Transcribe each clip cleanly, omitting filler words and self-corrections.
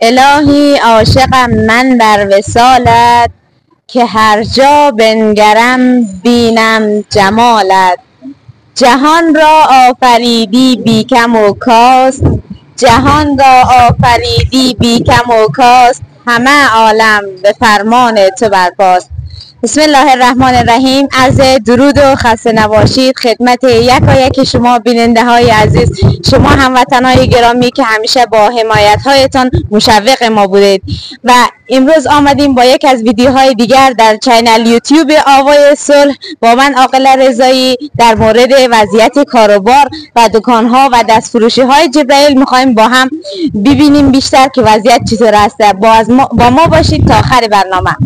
الهی عاشقم من بر وصالت، که هر جا بنگرم بینم جمالت. جهان را آفریدی بی کم و کاست، جهان را آفریدی بی کم و کاست، همه عالم به فرمان تو برپاست. بسم الله الرحمن الرحیم. عرض درود و خسته نباشید خدمت یکایک شما بیننده های عزیز، شما هموطن های گرامی که همیشه با حمایت هایتان مشوق ما بودید و امروز آمدیم با یک از ویدیوهای دیگر در چینل یوتیوب آوای صلح با من عاقله رضایی در مورد وضعیت کاروبار و دکان ها و دستفروشی های جبرائیل میخوایم با هم ببینیم بیشتر که وضعیت چطور است. با ما باشید تا آخر برنامه.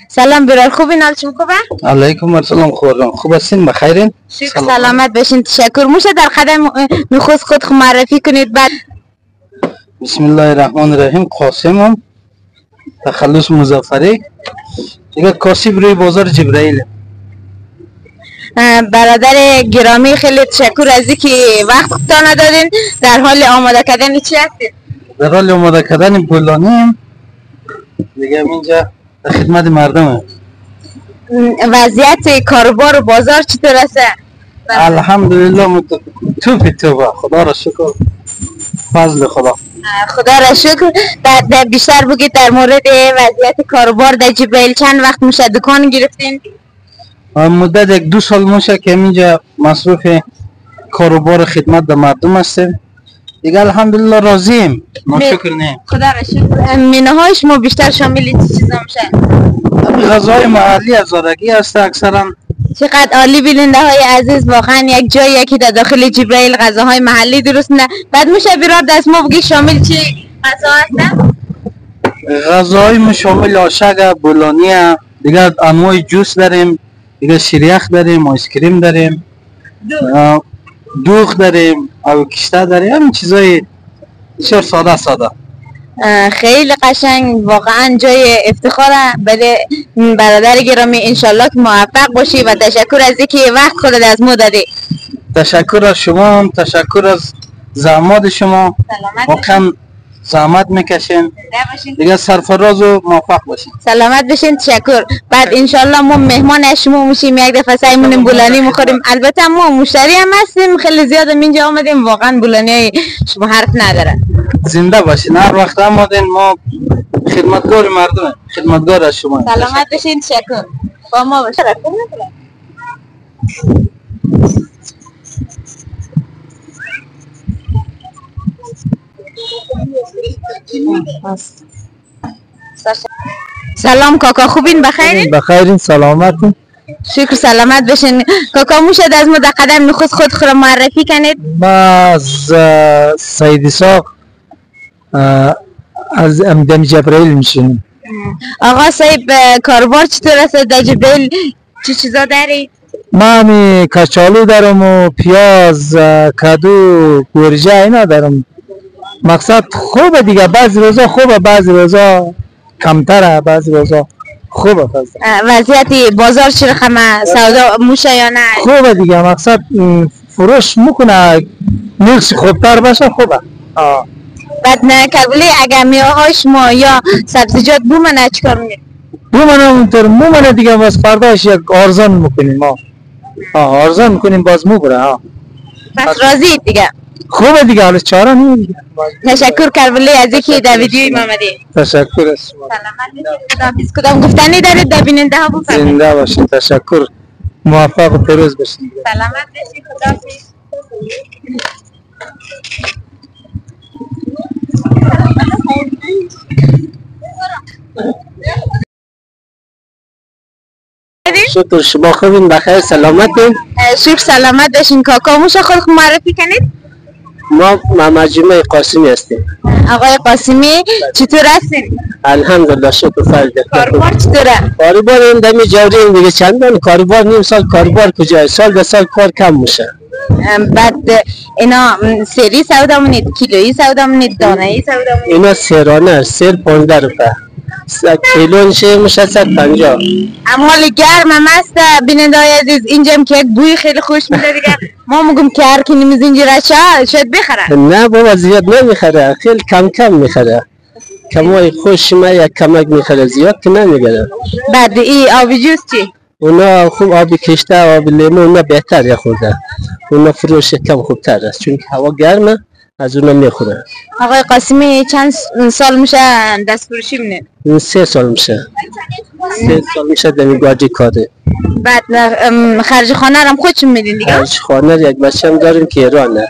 سلام برادر، خوبین؟ حالتون خوبه؟ علیکم السلام. خوب هستین؟ بخیرین؟ شکر سلامت باشین. تشکر. میشه در قدم نخست خود معرفی کنید بعد؟ بسم الله الرحمن الرحیم. قاسمم، تخلص مظفری، دیگه کاسب روی بازار جبرائیل. برادر گرامی خیلی تشکر از اینکه وقتتان دادین. در حال آماده کردن چی هستید؟ در حال آماده کردن بولانیم دیگه. اینجا در خدمت مردم. وضعیت کاروبار و بازار چطور است؟ الحمدلله توبه خدا را شکر، فضل خدا. خدا را شکر. در بیشتر بگید در مورد وضعیت کاروبار در جبرائیل. چند وقت میشه دکان گرفتین؟ مدت 1-2 سال میشه که اینجا مصروف کاروبار خدمت به مردم هستیم دیگه. الحمدلله راضیم، ناشکر نه. خدا را شکر. منوی های شما بیشتر شامل چه چیزا میشن؟ غذای محلی هزارگی هست اکثرا. چقدر عالی بیننده های عزیز. واقعا یک جایی که در داخل جبرائیل غذاهای محلی درست نه. بعد میشه برات دست ما بگی شامل چه غذا هستن؟ غذاهای ما شامل آشک، بولانی، دیگه انواع جوس داریم، دیگه شیریخ داریم، آیس کریم داریم، دوغ داریم، او کشته داریم. همین چیزای بسیار ساده. خیلی قشنگ، واقعا جای افتخاره. بله برادر گرامی، انشالله که موفق باشی و تشکر از اینکه وقت خودت از ما دادی. تشکر از شما هم، تشکر از زحمات شما. واقعا زحمت میکشین دیگه. سرفراز و موفق باشین. سلامت بشین. تشکر. بعد انشالله ما مهمان شما میشیم، یک دفعه سعیمون بولانی میخوریم. البته ما مشتری هم هستیم خیلی زیاد، اینجا آمدیم واقعا بولانی شما حرف نداره. زنده باشین. هر وقت آمدین ما خدمتگار مردم، خدمتگار از شما. سلامت بشین. تشکر. با ما باشید. سلام کاکا، خوبین؟ بخیرین؟ بخیرین، سلامتین. شکر سلامت بشین. کاکا میشه از ما در قدم نخست خود معرفی کنید؟ ما از سید اسحاق از امدن جبرائیل میشینیم. آقا صاحب، کاروبار چطور است در جبرائیل؟ چه چیزا داری؟ ما همی کچالو دارم و پیاز، کدو، گورجه اینا دارم. مقصد خوبه دیگه. بعضی روزا خوبه، بعضی روزا کمتره، بعضی روزا خوبه. وضعیت بازار چه رقمه؟ سودا موشه یا نه؟ خوبه دیگه. مقصد فروش میکنه، نقص خوبتر باشه خوبه. بعد نه کبلی اگر میوهاش ما یا سبزیجات بومنه چیکار میکنید؟ بومنه اونطور مومنه دیگه. باز فرداش یک آرزان میکنیم ما. آرزان میکنیم باز موبره. پس راضی دیگه؟ خوبه دیگه. حالا چاره نیست دیگه. تشکر کرولی از اینکه در ویدیوی ما آمدید. تشکر از شما. سلامت باشید. کدام گفتنی دارید در بیننده ها بفرمایید؟ زنده باشید. تشکر. موفق و پیروز باشید. سلامت باشید. خداحافظ. شکر. شما خوبین؟ بخیر سلامتین؟ شکر سلامت باشین. کاکا میشه خود معرفی کنید؟ ما مجموعه قاسمی هستیم. آقای قاسمی چطور هستین؟ الحمدلله شکر فرد. کاروبار چطوره؟ کاروبار این دمی جوری دیگه. چندان کاروبار نیم سال کاروبار کجا؟ سال به سال کار کم میشه. بعد اینا سری سودا مونید، کیلویی سودا مونید، دانه‌ای سودا مونید؟ اینا سرانه، سر 15 روپه، کیلوش میشه 150. اما حال گرم هم است بیننده های عزیز، اینجا هم که یک بوی خیلی خوش میده دیگه. ما میگم که هر کی نمیز اینجا شاید بخره. نه بابا زیاد نمیخره، خیلی کم کم میخره. کمای خوش ما یک کمک میخره، زیاد که نمیگره. بعد ای آبی جوز چی؟ اونا خوب آبی کشته، آبی لیمو اونا بهتر یخورده. اونا فروش کم خوبتر است چون هوا گرمه، از اونا میخوره. آقای قاسمی چند سال میشه دست فروشی مونید؟ این 3 سال میشه. 3 سال میشه دمی گاجی کاره. بعد خرج خانه هم خودشون میدین دیگه؟ خرج خانه یک بچه هم داریم که ایرانه.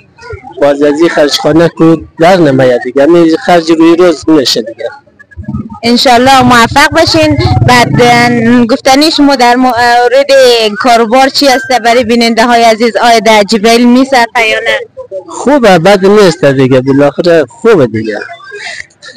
باز از این خرج خانه که در نمیاد دیگه، یعنی خرج روی روز نشه دیگه. انشالله موفق باشین. بعد گفتنی شما در مورد کاروبار چی است برای بیننده های عزیز؟ آیا در جبرئیل میصرفه یا نه؟ خوبه، بد نیست دیگه، بالاخره خوبه دیگه،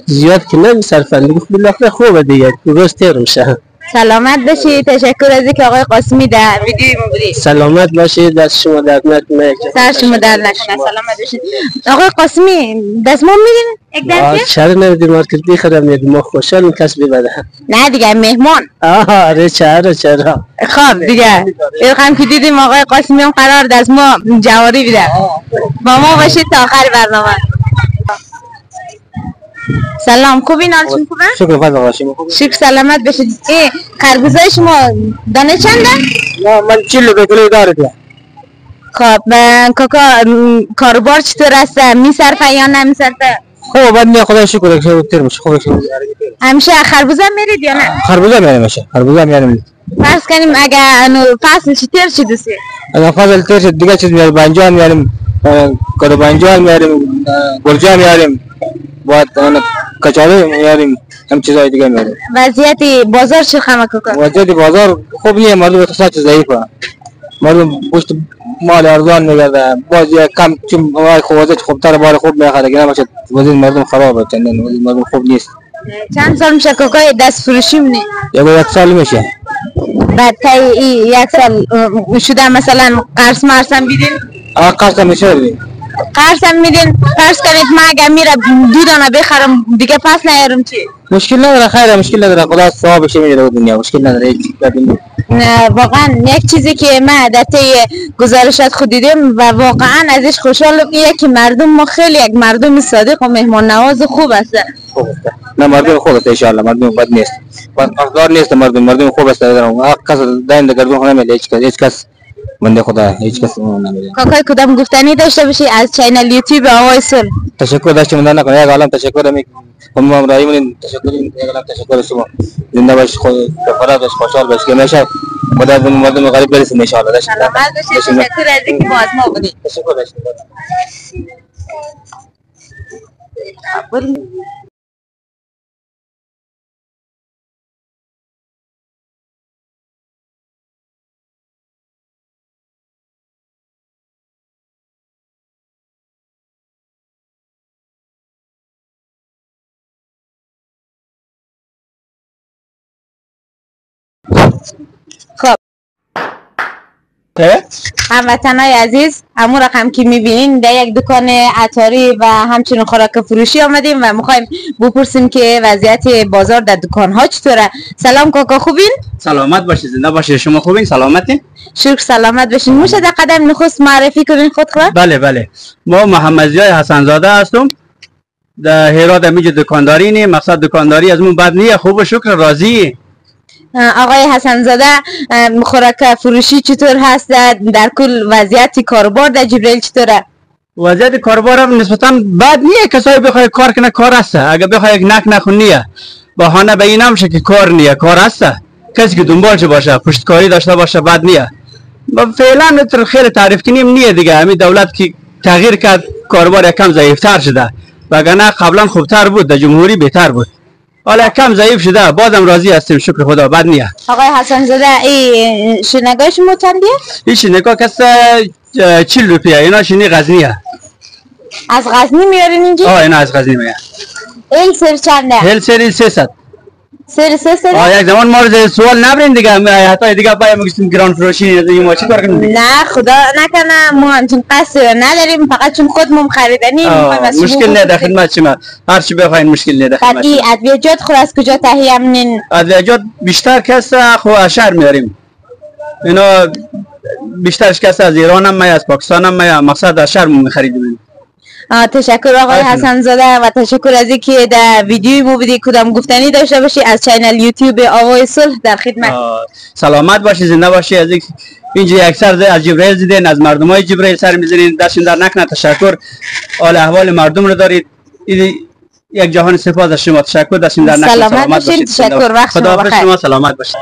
زیاد که نمیصرفن دیگه، بالاخره خوبه دیگه، روز تیر میشه. سلامت باشید. تشکر از اینکه آقای قاسمی در ویدیوی ما بودید. سلامت باشید، دست شما درد نکنه. سر شما درد نکنه. سلامت باشید. آقای قاسمی دستمال میدین یک دسته؟ چرا نمیدیم مارکت بخرم، میگم ما خوشحالیم کس ببره. نه دیگه مهمان. آره چرا خب دیگه هم که دیدیم آقای قاسمی هم قرار دست ما جواری بیده. با ما باشید تا آخر برنامه. سلام، خوبین؟ حالتون خوبه؟ شکر فضل باشیم. شکر سلامت باشید. ای خربوزای شما دانه چنده؟ نه من 40 روپے کیلو داره. خب کاکا کاروبار چطور است؟ میصرفه یا نمیصرفه؟ خوب بعد نه خدا شکر که تیر میشه. خوب همیشه خربوزه میرید یا نه؟ خربوزه میشه، خربوزه میاریم. فرض کنیم اگه فصل چی تیر شد دوستی؟ اگه فصل تیر شد دیگه چیز میاریم، بنجان میاریم، کدو بنجان میاریم، گلجا میاریم، بعد کچالو میاریم، هم چیزای دیگه میاریم. وضعیت بازار چه خمه کاکا؟ وضعیت بازار خوب نیست، مردم اقتصاد ضعیفه، مردم پشت مال ارزان میگرده، باز کم چون وضعیت خوبتر بار خوب میخره، اگه نباشه وضعیت مردم خرابه، چندان وضعیت مردم خوب نیست. چند سال میشه کاکای دست فروشی مونی؟ یک سال میشه. بعد تا یک سال شده مثلا قرض مرسم بیدین؟ قرض میشه دیگه. قرض هم میدین؟ فرض کنید ما اگه میره 2 دانه بخرم دیگه پس نیارم چی؟ مشکل نداره، خیره مشکل نداره، خدا ثوابش میده دنیا، مشکل نداره هیچ. نه واقعا یک چیزی که من در طی گزارشات خود دیدم و واقعا ازش خوشحالم اینه که مردم ما خیلی یک مردم صادق و مهمان نواز خوب است. خوب است. نه مردم خوب است ان شاء الله، مردم بد نیست. بد افکار نیست، مردم خوب است. هر کس داین گردون نمیله، هیچ کس بنده خدا، هیچ کس نمیله. کاکای کدام گفتنی داشته باشی از چینل یوتیوب آوای صلح؟ تشکر داشتم من نکنه، یک عالم تشکر میکنم. هم رایمون تشکر، یک عالم تشکر شما. زنده باش، فراد باش، خوشحال باش که همیشه خدا مردم غریب برسونه ان شاء الله. سلامت باشید. تشکر از اینکه با ما بودید. تشکر داشتم. خب هموطنای عزیز، همون رقم که میبینین در یک دکان عطاری و همچنین خوراک فروشی آمدیم و میخوایم بپرسیم که وضعیت بازار در دکان ها چطوره. سلام کاکا، خوبین؟ سلامت باشید، زنده باشید. شما خوبین؟ سلامتین؟ شکر سلامت باشین. میشه در قدم نخست معرفی کنین خود را؟ بله ما محمد ضیاء حسن زاده هستم، در هرات میجه دکانداری نیم. مقصد دکانداری از من بد نیه، خوب و شکر راضی. آقای حسن زاده خوراک فروشی چطور هست؟ در کل وضعیت کاروبار در جبرئیل چطوره؟ وضعیت کاروبار هم نسبتا بد نیه، کسایی بخوای کار کنه کار هست، اگه بخوای یک نکن نیه بهانه به این نمیشه که کار نیه، کار هست. کسی که دنبالش باشه، پشتکاری داشته باشه بد نیه. فعلا خیلی تعریف کنیم نیه دیگه، همین دولت که تغییر کرد کاروبار یکم ضعیفتر شده، وگرنه قبلا خوبتر بود، در جمهوری بهتر بود. حالا کم ضعیف شده، بازم راضی هستیم، شکر خدا، بد نیه. آقای حسن زاده این شنگاه شما چندیه؟ این شنگاه کس 40 روپیه، اینا شنی غزنیه. از غزنی میارین اینجا؟ اینا از غزنی میارین. هل سر چنده؟ هل سر 300. سه یک زمان ما رو سوال نبرین دیگه، حتی دیگه باید میگستیم گران فروشی ما چی کار کنیم دیگه؟ نه خدا نکنه ما همچین قصد نداریم، فقط چون خودمون خریدنی مشکل نه در خدمت شما، هر چی بخواین مشکل نه در خدمت شما. ادویجات خود از کجا تهیه منین؟ ادویجات بیشتر کس خو از شهر میاریم، اینا بیشترش کس از ایران هم از پاکستان هم مقصد از شهر میخریدیم. تشکر آقای حسن زاده و تشکر از اینکه در ویدیوی مو بدی کدام گفتنی داشته باشی از چینل یوتیوب آوای صلح در خدمت. سلامت باشی، زنده باشی. از اینجا اکثر از جبرائیل زدین، از مردمای جبرائیل سر میزنین، دستشون در نکنه. تشکر، حال احوال مردم رو دارید. یک جهان سپاس از شما. تشکر، دستشون در نکنه. سلامت باشین. تشکر، وقت شما بخیر. شما سلامت باشید.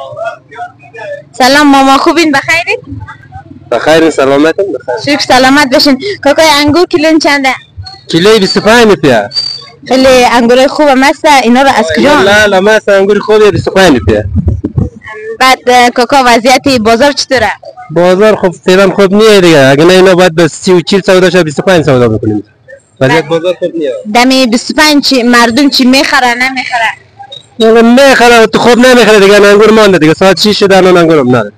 سلام ماما، خوبین؟ بخیرید؟ بخیر، سلامتم بخیر. شکر، سلامت باشین. کاکای انگور کیلو چنده؟ کیلوی 25 میپیا. خیلی انگورای خوبه مست. اینا رو از کجا؟ لا مست انگور خوبه 25 میپیا. بعد کاکا وضعیت بازار چطوره؟ بازار خب فعلا خوب نیه دیگه. اگه نه اینا باید به 30 و 40 سودا شه 25 سودا بکنیم. وضعیت بازار خوب نیه. دمی 25 چی مردم چی میخره نمیخره؟ یعنی میخره تو خوب نمیخره دیگه. انگور مونده دیگه. ساعت 6 شده الان انگورم نداره.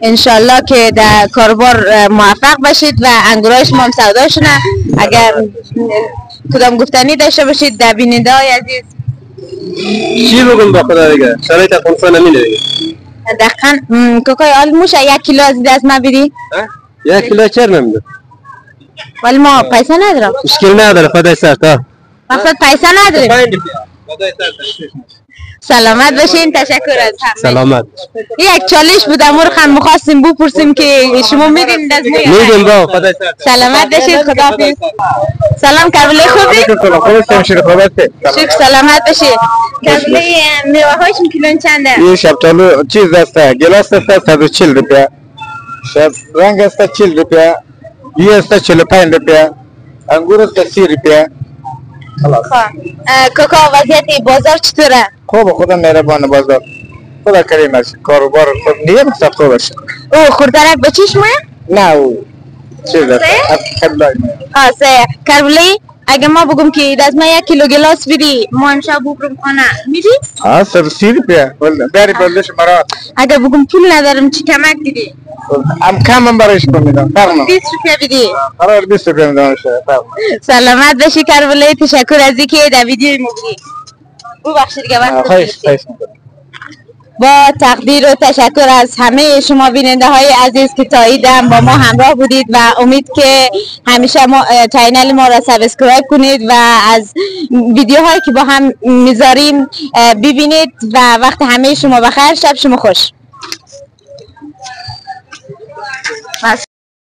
انشالله که در کاربار موفق باشید و انگورایش ما هم سودا شونه. اگر کدام گفتنی داشته باشید در بیننده های عزیز. چی بگم با خدا دیگه. شرایط افغانستان همینه دیگه. دقیقاً. کوکای آل موشه 1 کیلو از دست ما بدی؟ 1 کیلو چر نمیده. ولی ما پیسه ندارم. مشکل نداره فدای سرت ها. مقصد پیسه نداریم. سلامت باشین. تشکر از همه. سلامت. یک چالش بود امور خم می‌خواستیم بپرسیم که شما میدین از میدیم با فدای سرت. سلامت باشید. خداحافظ. سلام کربلای خوبی؟ شکر، سلامت باشید. کربلای میوه‌هاش کیلو چنده؟ این شفتالو چیز است، گلاس است 140 روپیه. رنگ است 40 روپیه. یہ است 45 روپیه. انگور است 30 روپیه. کاکا وضعیت بازار چطوره؟ خوب، خدا مهربان. بازار خدا کریم است. کاروبار خوب نیه، مقصد خوب است. او خوردنک به چشمه؟ نه او چیز است کربلای. سه کربلای. اگه ما بگم که از ما 1 کیلو گلاس بدی ما امشب ببرم خانه میدی؟ 30 روپیه. بری بلش مراد. اگه بگم پول ندارم چی کمک بدی؟ کم برایش میدم. 20 روپیه بدی؟ قرار 20 روپیه میدم. سلامت باشی کربلای. تشکر از اینکه در ویدیو ما بودی. ببخشید دیگه وقت خواهش. با تقدیر و تشکر از همه شما بیننده های عزیز که تا ایدم با ما همراه بودید و امید که همیشه ما چینل ما را سابسکرایب کنید و از ویدیوهایی که با هم میذاریم ببینید و وقت همه شما بخیر. شب شما خوش.